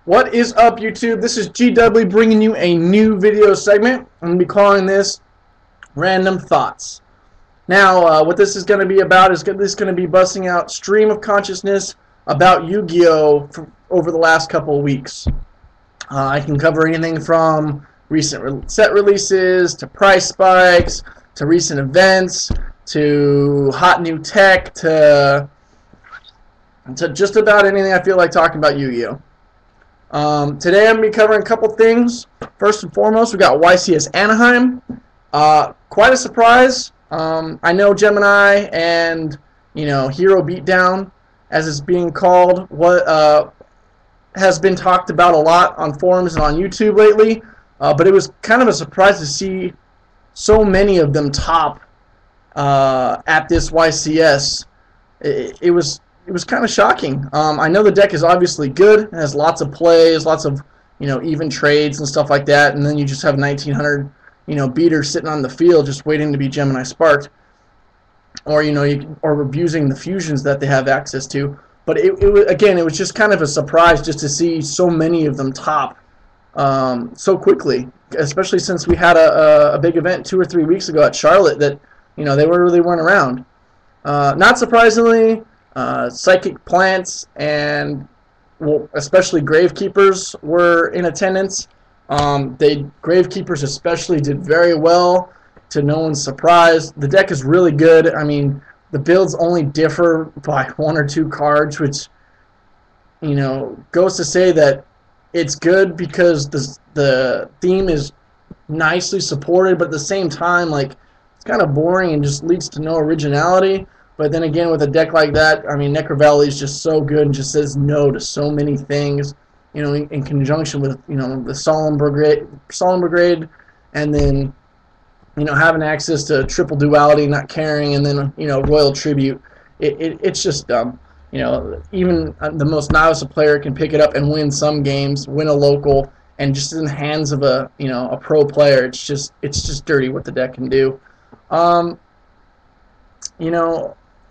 What is up, YouTube? This is Gdubley bringing you a new video segment. I'm going to be calling this Random Thoughts. Now, what this is going to be about is this going to be busting out stream of consciousness about Yu-Gi-Oh! Over the last couple of weeks. I can cover anything from recent set releases, to price spikes, to recent events, to hot new tech, to just about anything I feel like talking about Yu-Gi-Oh! Today I'm going to be covering a couple things. First and foremost, we got YCS Anaheim. Quite a surprise. I know Gemini and Hero Beatdown, as it's being called, what has been talked about a lot on forums and on YouTube lately. But it was kind of a surprise to see so many of them top at this YCS. It was kind of shocking. I know the deck is obviously good. It has lots of plays, lots of even trades and stuff like that, and then you just have 1900 beaters sitting on the field just waiting to be Gemini sparked, or or abusing the fusions that they have access to. But it was just kind of a surprise just to see so many of them top so quickly, especially since we had a big event 2 or 3 weeks ago at Charlotte that they really weren't around. Not surprisingly, Psychic Plants and especially Gravekeepers were in attendance. Gravekeepers especially did very well, to no one's surprise. The deck is really good. I mean, the builds only differ by 1 or 2 cards, which goes to say that it's good because the theme is nicely supported, but at the same time, like, it's kind of boring and just leads to no originality. But then again, with a deck like that, I mean, Necrovalley is just so good and just says no to so many things, in conjunction with, the Solemn Brigade, and then, having access to triple duality, not caring, and then, Royal Tribute. It's just dumb. Even the most novice player can pick it up and win some games, win a local, and just in the hands of a pro player, it's just dirty what the deck can do.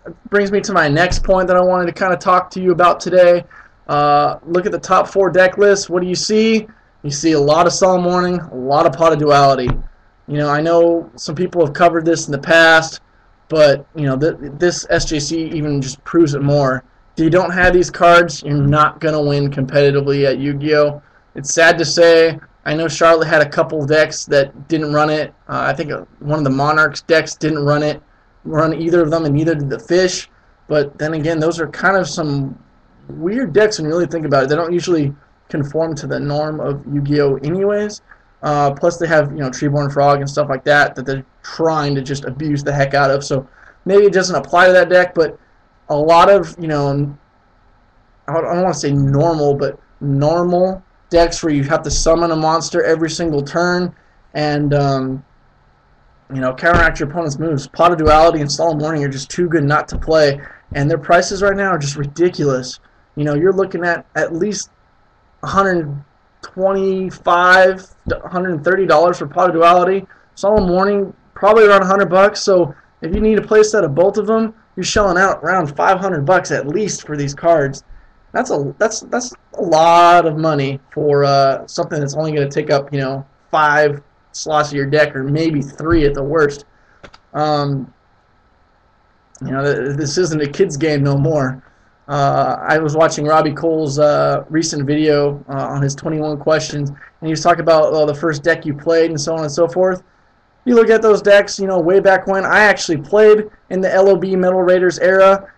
It brings me to my next point that I wanted to kind of talk to you about today. Look at the top 4 deck list. What do you see? You see a lot of Solemn Warning, a lot of Pot of Duality. I know some people have covered this in the past, but this SJC even just proves it more. If you don't have these cards, you're not going to win competitively at Yu-Gi-Oh! It's sad to say. I know Charlotte had a couple decks that didn't run it. I think one of the Monarchs decks didn't run either of them, and neither did the Fish. But then again, those are kind of some weird decks when you really think about it. They don't usually conform to the norm of Yu-Gi-Oh! Anyways. Plus they have Treeborn Frog and stuff like that they're trying to just abuse the heck out of. So maybe it doesn't apply to that deck, but a lot of I don't want to say normal, but normal decks where you have to summon a monster every single turn and counteract your opponent's moves. Pot of Duality and Solemn Warning are just too good not to play, and their prices right now are just ridiculous. You're looking at least $125 to $130 for Pot of Duality. Solemn Warning probably around $100. So if you need a play set of both of them, you're shelling out around $500 at least for these cards. That's a lot of money for something that's only going to take up 5 slots of your deck, or maybe 3 at the worst. This isn't a kid's game no more. I was watching Robbie Cole's recent video on his 21 questions, and he was talking about the first deck you played and so on and so forth. You look at those decks, way back when I actually played in the LOB Metal Raiders era.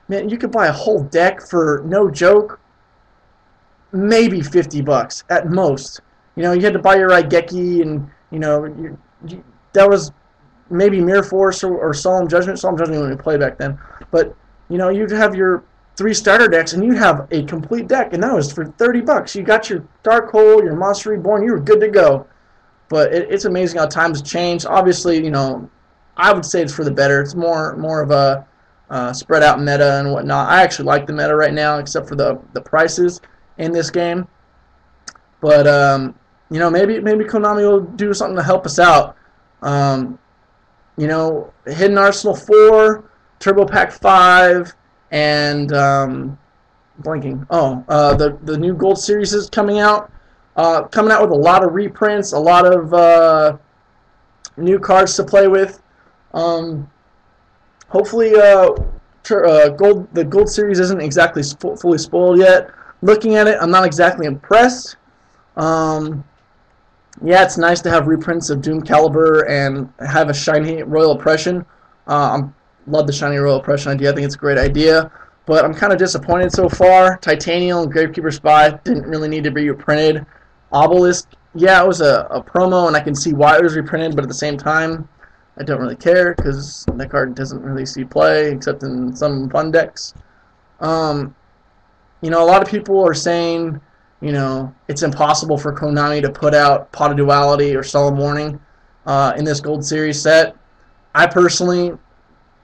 Man, you could buy a whole deck for, no joke, maybe $50 at most. You had to buy your Raigeki, and that was maybe Mirror Force or Solemn Judgment. Solemn Judgment when we played back then, but you'd have your 3 starter decks, and you'd have a complete deck, and that was for $30. You got your Dark Hole, your Monster Reborn, you were good to go. But it's amazing how times change. Obviously, I would say it's for the better. It's more of a spread out meta and whatnot. I actually like the meta right now, except for the prices in this game. But maybe Konami will do something to help us out. Hidden Arsenal 4, Turbo Pack 5, and blanking. Oh, the new Gold Series is coming out. Coming out with a lot of reprints, a lot of new cards to play with. Hopefully, the Gold Series isn't exactly fully spoiled yet. Looking at it, I'm not exactly impressed. Yeah, it's nice to have reprints of Doom Caliber and have a shiny Royal Oppression. I love the shiny Royal Oppression idea. I think it's a great idea. But I'm kind of disappointed so far. Titanium and Gravekeeper Spy didn't really need to be reprinted. Obelisk, yeah, it was a promo, and I can see why it was reprinted, but at the same time, I don't really care because that card doesn't really see play except in some fun decks. You know, a lot of people are saying, you know, it's impossible for Konami to put out Pot of Duality or Solemn Warning in this Gold Series set. I personally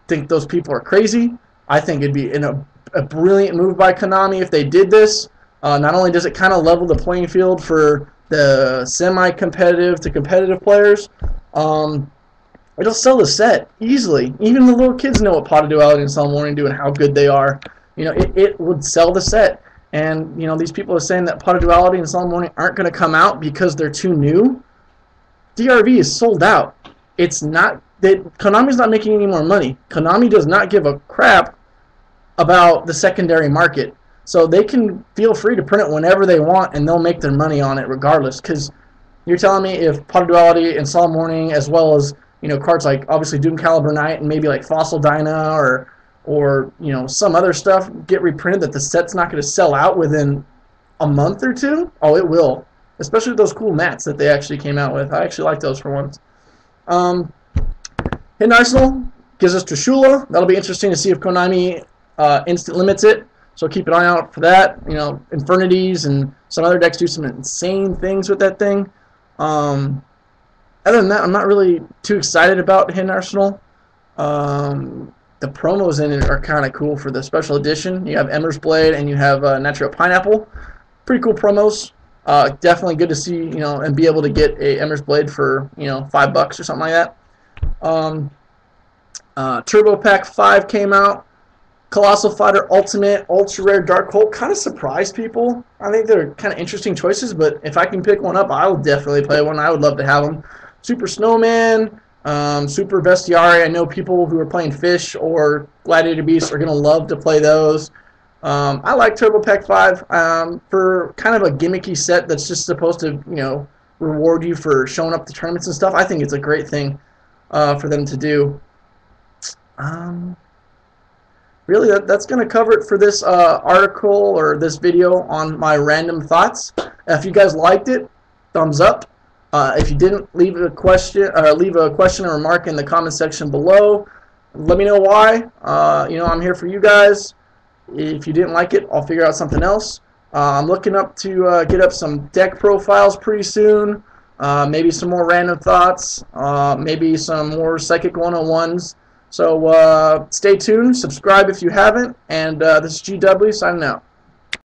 think those people are crazy. I think it'd be a brilliant move by Konami if they did this. Not only does it kind of level the playing field for the semi-competitive to competitive players, it'll sell the set easily. Even the little kids know what Pot of Duality and Solemn Warning do and how good they are. You know, it would sell the set. And, you know, these people are saying that Pot of Duality and Solemn Warning aren't going to come out because they're too new. DRV is sold out. It's not that Konami's not making any more money. Konami does not give a crap about the secondary market. So they can feel free to print it whenever they want, and they'll make their money on it regardless. Because you're telling me if Pot of Duality and Solemn Warning, as well as, you know, cards like obviously Doom Caliber Knight and maybe like Fossil Dyna or you know, some other stuff get reprinted, that the set's not going to sell out within a month or two? Oh, it will. Especially with those cool mats that they actually came out with. I actually like those for once. Hidden Arsenal gives us Trishula. That'll be interesting to see if Konami instant limits it. So keep an eye out for that. You know, Infernities and some other decks do some insane things with that thing. Other than that, I'm not really too excited about Hidden Arsenal. The promos in it are kind of cool for the special edition. You have Ember's Blade and you have Natural Pineapple. Pretty cool promos. Definitely good to see, you know, and be able to get a Ember's Blade for, you know, $5 or something like that. Turbo Pack 5 came out. Colossal Fighter Ultimate, Ultra Rare Dark Hole kind of surprised people. I think they're kind of interesting choices, but if I can pick one up, I will definitely play one. I would love to have them. Super Snowman, Super Bestiari. I know people who are playing Fish or Gladiator Beasts are going to love to play those. I like Turbo Pack 5 for kind of a gimmicky set that's just supposed to, you know, reward you for showing up to tournaments and stuff. I think it's a great thing for them to do. Really, that's going to cover it for this article or this video on my random thoughts. If you guys liked it, thumbs up. If you didn't, leave a question or remark in the comment section below. Let me know why. You know, I'm here for you guys. If you didn't like it, I'll figure out something else. I'm looking up to get up some deck profiles pretty soon. Maybe some more random thoughts. Maybe some more Psychic 101s. So stay tuned, subscribe if you haven't, and this is Gdubley signing out.